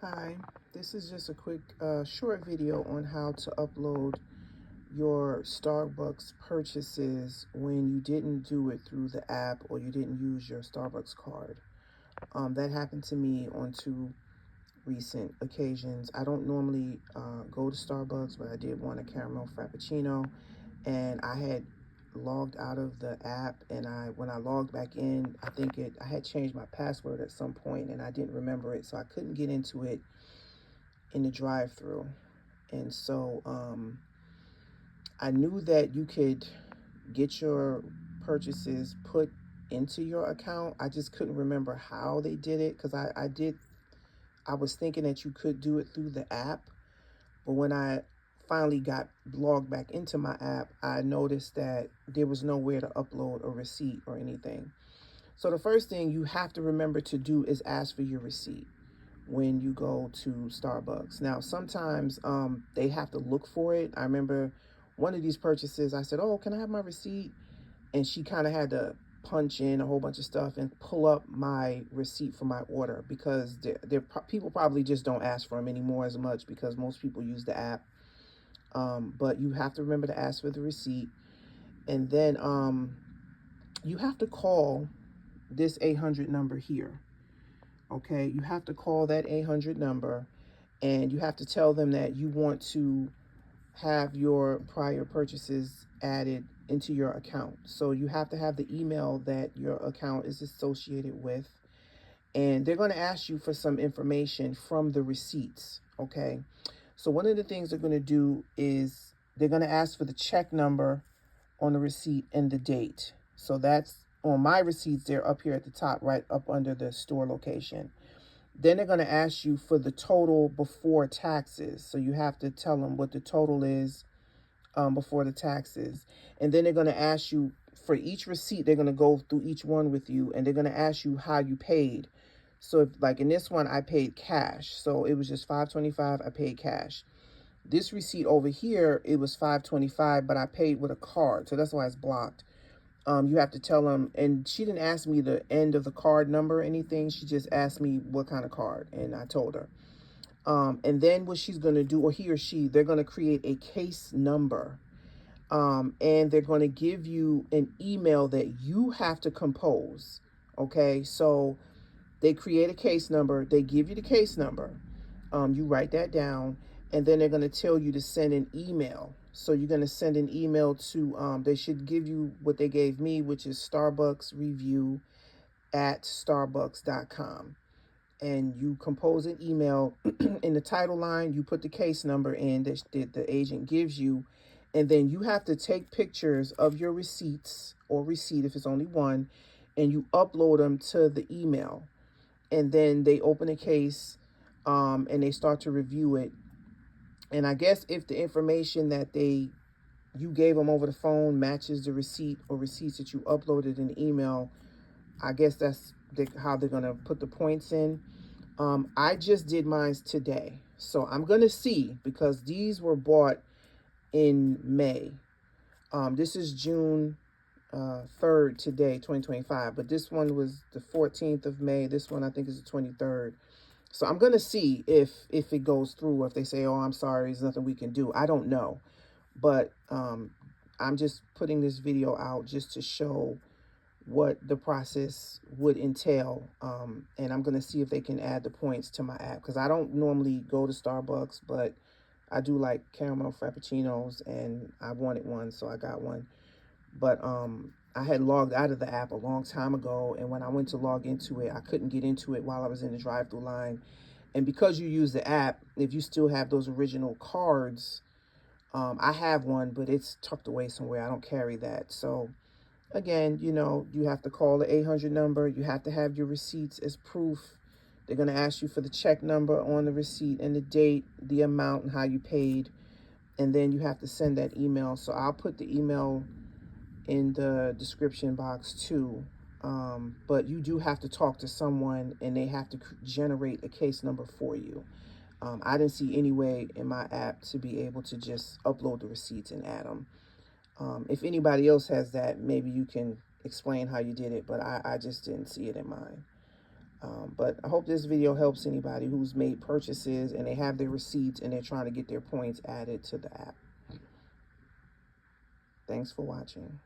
Hi, this is just a quick short video on how to upload your Starbucks purchases when you didn't do it through the app or you didn't use your Starbucks card. That happened to me on two recent occasions. I don't normally go to Starbucks, but I did want a caramel frappuccino, and I had logged out of the app, and when I logged back in, I had changed my password at some point and I didn't remember it, so I couldn't get into it in the drive-through. And so I knew that you could get your purchases put into your account. I just couldn't remember how they did it, because I was thinking that you could do it through the app. But when I finally got logged back into my app, I noticed that there was nowhere to upload a receipt or anything. So the first thing you have to remember to do is ask for your receipt when you go to Starbucks. Now, sometimes they have to look for it. I remember one of these purchases, I said, "Oh, can I have my receipt?" And she kind of had to punch in a whole bunch of stuff and pull up my receipt for my order, because people probably just don't ask for them anymore as much because most people use the app. But you have to remember to ask for the receipt. And then you have to call this 800 number here. Okay, you have to call that 800 number, and you have to tell them that you want to have your prior purchases added into your account. So you have to have the email that your account is associated with, and they're going to ask you for some information from the receipts. Okay, so one of the things they're going to do is they're going to ask for the check number on the receipt and the date. So that's on my receipts, they're up here at the top, right up under the store location. Then they're going to ask you for the total before taxes. So you have to tell them what the total is before the taxes. And then they're going to ask you for each receipt, they're going to go through each one with you, and they're going to ask you how you paid. So if, like in this one, I paid cash. So it was just $5.25. I paid cash. This receipt over here, it was $5.25, but I paid with a card. So that's why it's blocked. You have to tell them, and she didn't ask me the end of the card number or anything. She just asked me what kind of card, and I told her. And then what she's going to do, or he or she, they're going to create a case number, and they're going to give you an email that you have to compose. Okay, so they create a case number, they give you the case number, you write that down, and then they're going to tell you to send an email. So you're going to send an email to, they should give you what they gave me, which is starbucksreview@starbucks.com. And you compose an email. In the title line, you put the case number in that the agent gives you, and then you have to take pictures of your receipts, or receipt if it's only one, and you upload them to the email. And then they open a case, and they start to review it. And I guess if the information that you gave them over the phone matches the receipt or receipts that you uploaded in the email, I guess that's how they're gonna put the points in. I just did mine today, so I'm gonna see, because these were bought in May. This is June 3rd today, 2025, but this one was the 14th of May. This one I think is the 23rd. So I'm gonna see if it goes through, or if they say, "Oh, I'm sorry, there's nothing we can do." I don't know, but I'm just putting this video out just to show what the process would entail, and I'm gonna see if they can add the points to my app, because I don't normally go to Starbucks, but I do like caramel frappuccinos, and I wanted one, so I got one. But I had logged out of the app a long time ago, and when I went to log into it, I couldn't get into it while I was in the drive-through line. And because you use the app, if you still have those original cards, I have one, but it's tucked away somewhere. I don't carry that. So again, you have to call the 800 number. You have to have your receipts as proof. They're going to ask you for the check number on the receipt and the date, the amount, and how you paid. And then you have to send that email. So I'll put the email in the description box too. But you do have to talk to someone, and they have to generate a case number for you. I didn't see any way in my app to be able to just upload the receipts and add them. If anybody else has that, maybe you can explain how you did it, but I just didn't see it in mine. But I hope this video helps anybody who's made purchases and they have their receipts and they're trying to get their points added to the app. Thanks for watching.